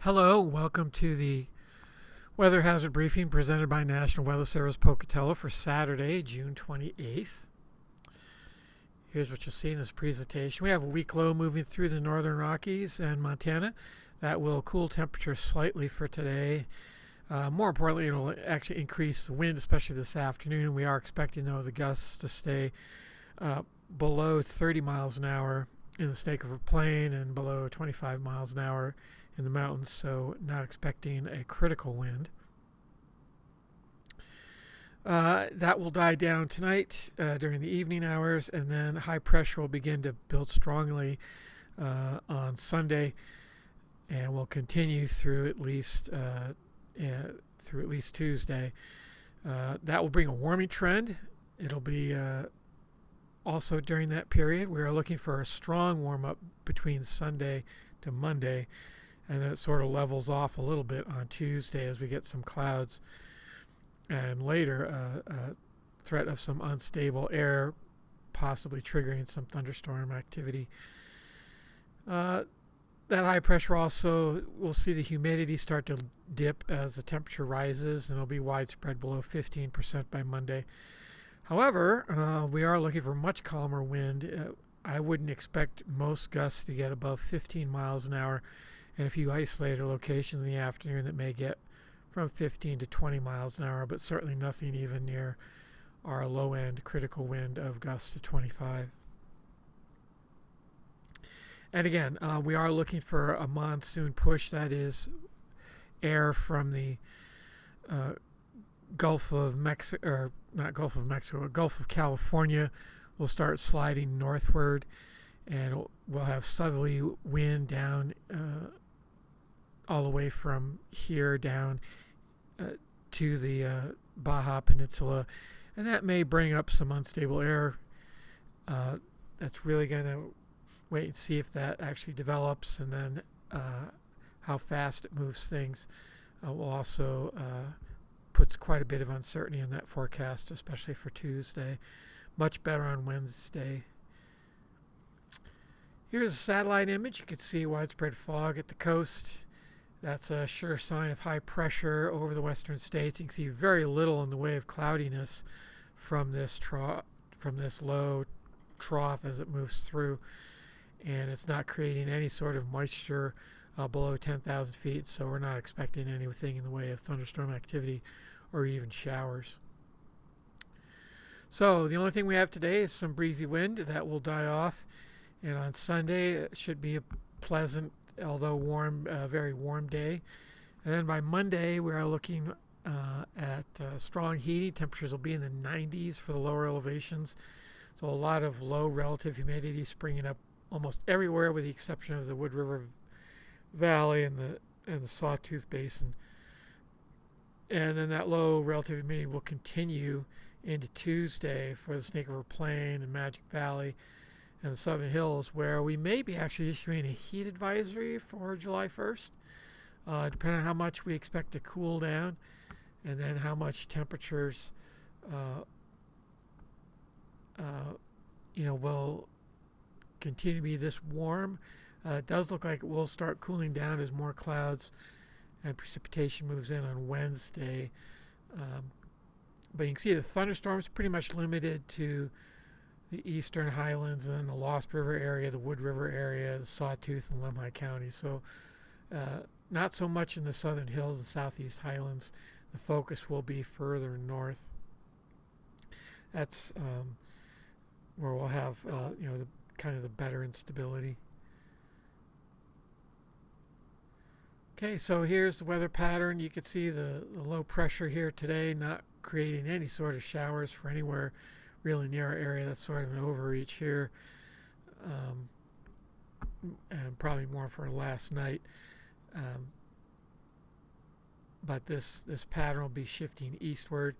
Hello, welcome to the weather hazard briefing presented by National Weather Service Pocatello for Saturday, June 28th. Here's what you'll see in this presentation. We have a weak low moving through the northern Rockies and Montana. That will cool temperatures slightly for today. More importantly, it'll actually increase the wind, especially this afternoon. We are expecting, though, the gusts to stay below 30 miles an hour in the Snake River Plain and below 25 miles an hour in the mountains, so not expecting a critical wind. That will die down tonight during the evening hours, and then high pressure will begin to build strongly on Sunday, and will continue through at least Tuesday. That will bring a warming trend. It'll be also during that period. We are looking for a strong warm up between Sunday to Monday, and then it sort of levels off a little bit on Tuesday as we get some clouds, and later a threat of some unstable air, possibly triggering some thunderstorm activity. That high pressure also, we'll see the humidity start to dip as the temperature rises, and it'll be widespread below 15% by Monday. However, we are looking for much calmer wind. I wouldn't expect most gusts to get above 15 miles an hour, and a few isolated locations in the afternoon that may get from 15 to 20 miles an hour, but certainly nothing even near our low-end critical wind of gusts to 25. And again, we are looking for a monsoon push, that is air from the Gulf of Mexico, or not Gulf of Mexico, Gulf of California will start sliding northward, and we'll have southerly wind down all the way from here down to the Baja Peninsula, and that may bring up some unstable air. That's really going to wait and see if that actually develops, and then how fast it moves things will also puts quite a bit of uncertainty in that forecast, especially for Tuesday. Much better on Wednesday. Here's a satellite image. You can see widespread fog at the coast. That's a sure sign of high pressure over the western states. You can see very little in the way of cloudiness from this low trough as it moves through, and it's not creating any sort of moisture below 10,000 feet, so we're not expecting anything in the way of thunderstorm activity or even showers. So the only thing we have today is some breezy wind that will die off, and on Sunday it should be a pleasant, although warm, very warm day. And then by Monday we are looking at strong heating. Temperatures will be in the 90s for the lower elevations, so a lot of low relative humidity springing up almost everywhere with the exception of the Wood River Valley and the Sawtooth Basin. And then that low relative humidity will continue into Tuesday for the Snake River Plain and Magic Valley and the Southern Hills, where we may be actually issuing a heat advisory for July 1st, depending on how much we expect to cool down, and then how much temperatures will continue to be this warm. It does look like it will start cooling down as more clouds and precipitation moves in on Wednesday. But you can see the thunderstorms pretty much limited to the eastern highlands and the Lost River area, the Wood River area, the Sawtooth and Lemhi County. So not so much in the southern hills and southeast highlands. The focus will be further north. That's where we'll have the better instability. Okay, so here's the weather pattern. You can see the low pressure here today, not creating any sort of showers for anywhere really near our area. That's sort of an overreach here, and probably more for last night. But this pattern will be shifting eastward,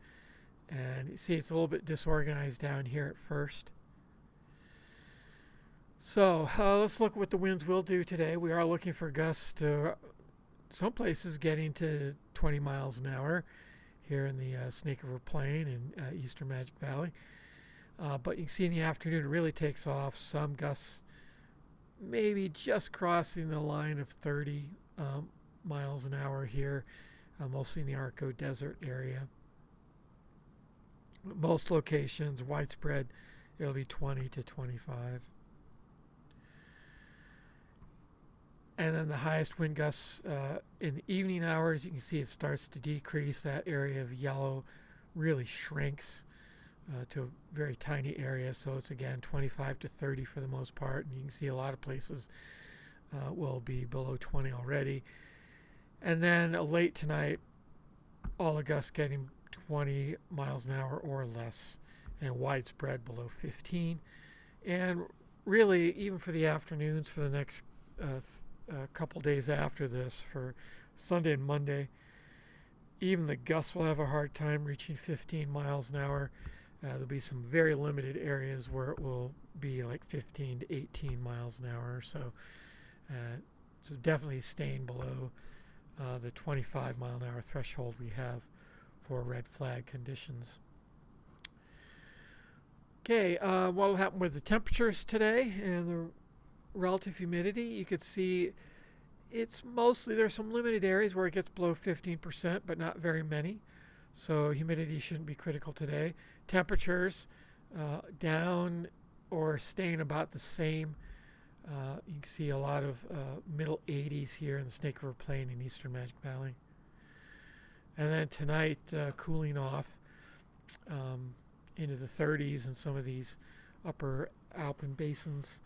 and you see it's a little bit disorganized down here at first. So let's look at what the winds will do today. We are looking for gusts to some places getting to 20 miles an hour here in the Snake River Plain and eastern Magic Valley. But you can see in the afternoon it really takes off. Some gusts maybe just crossing the line of 30 miles an hour here, mostly in the Arco Desert area. Most locations, widespread, it'll be 20 to 25. And then the highest wind gusts in the evening hours, you can see it starts to decrease. That area of yellow really shrinks to a very tiny area. So it's again 25 to 30 for the most part. And you can see a lot of places will be below 20 already. And then late tonight, all the gusts getting 20 miles an hour or less, and widespread below 15. And really, even for the afternoons for the next couple days after this, for Sunday and Monday, even the gusts will have a hard time reaching 15 miles an hour. There'll be some very limited areas where it will be like 15 to 18 miles an hour or so. So definitely staying below the 25 mile an hour threshold we have for red flag conditions. Okay, what will happen with the temperatures today and the relative humidity? You could see it's mostly, there's some limited areas where it gets below 15%, but not very many. So humidity shouldn't be critical today. Temperatures down or staying about the same. You can see a lot of middle 80s here in the Snake River Plain in eastern Magic Valley. And then tonight, cooling off into the 30s in some of these upper Alpine basins.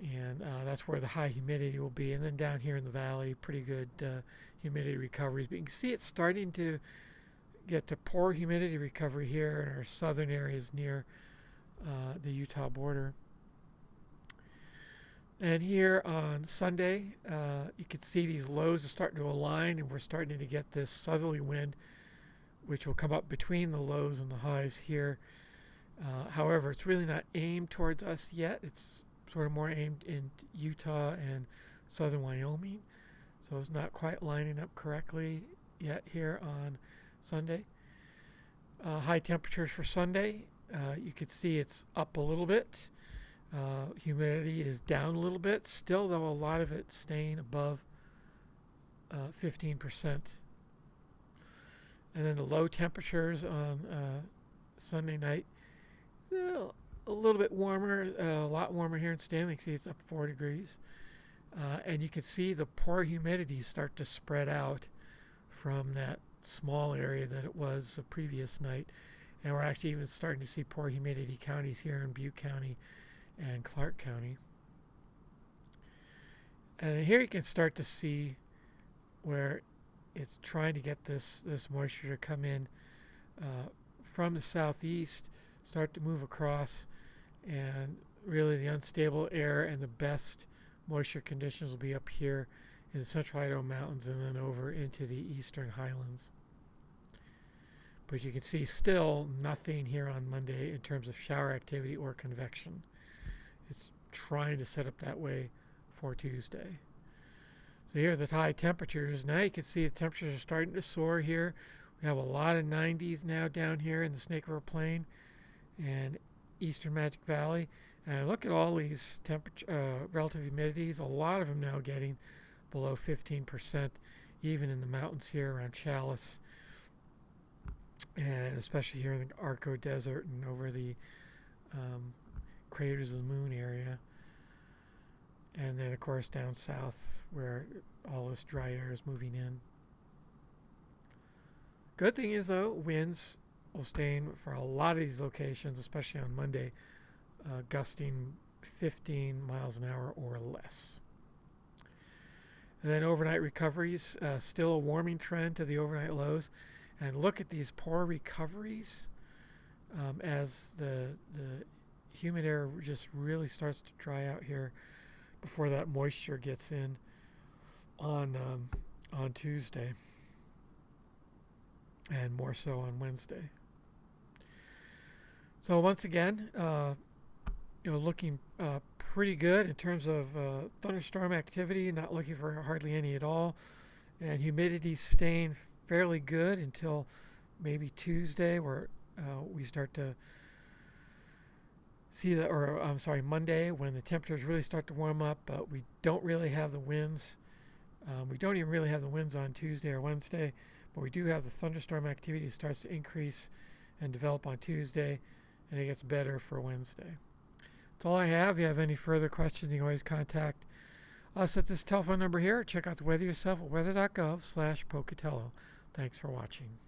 And that's where the high humidity will be. And then down here in the valley, pretty good humidity recoveries. But you can see it's starting to get to poor humidity recovery here in our southern areas near the Utah border. And here on Sunday, you can see these lows are starting to align, and we're starting to get this southerly wind, which will come up between the lows and the highs here. However, it's really not aimed towards us yet. It's sort of more aimed in Utah and southern Wyoming. So it's not quite lining up correctly yet here on Sunday. High temperatures for Sunday. You could see it's up a little bit. Humidity is down a little bit. Still, though, a lot of it staying above 15%. And then the low temperatures on Sunday night, a little bit warmer, a lot warmer here in Stanley. You can see it's up 4 degrees. And you can see the poor humidity start to spread out from that small area that it was the previous night. And we're actually even starting to see poor humidity counties here in Butte County and Clark County. And here you can start to see where it's trying to get this moisture to come in from the southeast, start to move across, and really the unstable air and the best moisture conditions will be up here in the central Idaho Mountains and then over into the eastern highlands. But you can see still nothing here on Monday in terms of shower activity or convection. It's trying to set up that way for Tuesday. So here are the high temperatures. Now you can see the temperatures are starting to soar here. We have a lot of 90s now down here in the Snake River Plain and eastern Magic Valley. And look at all these relative humidities. A lot of them now getting below 15%, even in the mountains here around Chalice, and especially here in the Arco Desert and over the Craters of the Moon area. And then, of course, down south where all this dry air is moving in. Good thing is, though, winds will stay in for a lot of these locations, especially on Monday, gusting 15 miles an hour or less. And then overnight recoveries, still a warming trend to the overnight lows. And look at these poor recoveries as the humid air just really starts to dry out here before that moisture gets in on Tuesday, and more so on Wednesday. So once again, looking pretty good in terms of thunderstorm activity, not looking for hardly any at all, and humidity staying fairly good until maybe Tuesday, where we start to see that, or Monday, when the temperatures really start to warm up, but we don't really have the winds We don't even really have the winds on Tuesday or Wednesday, but we do have the thunderstorm activity starts to increase and develop on Tuesday, and it gets better for Wednesday. That's all I have. If you have any further questions, you can always contact us at this telephone number here. Check out the weather yourself at weather.gov/Pocatello. Thanks for watching.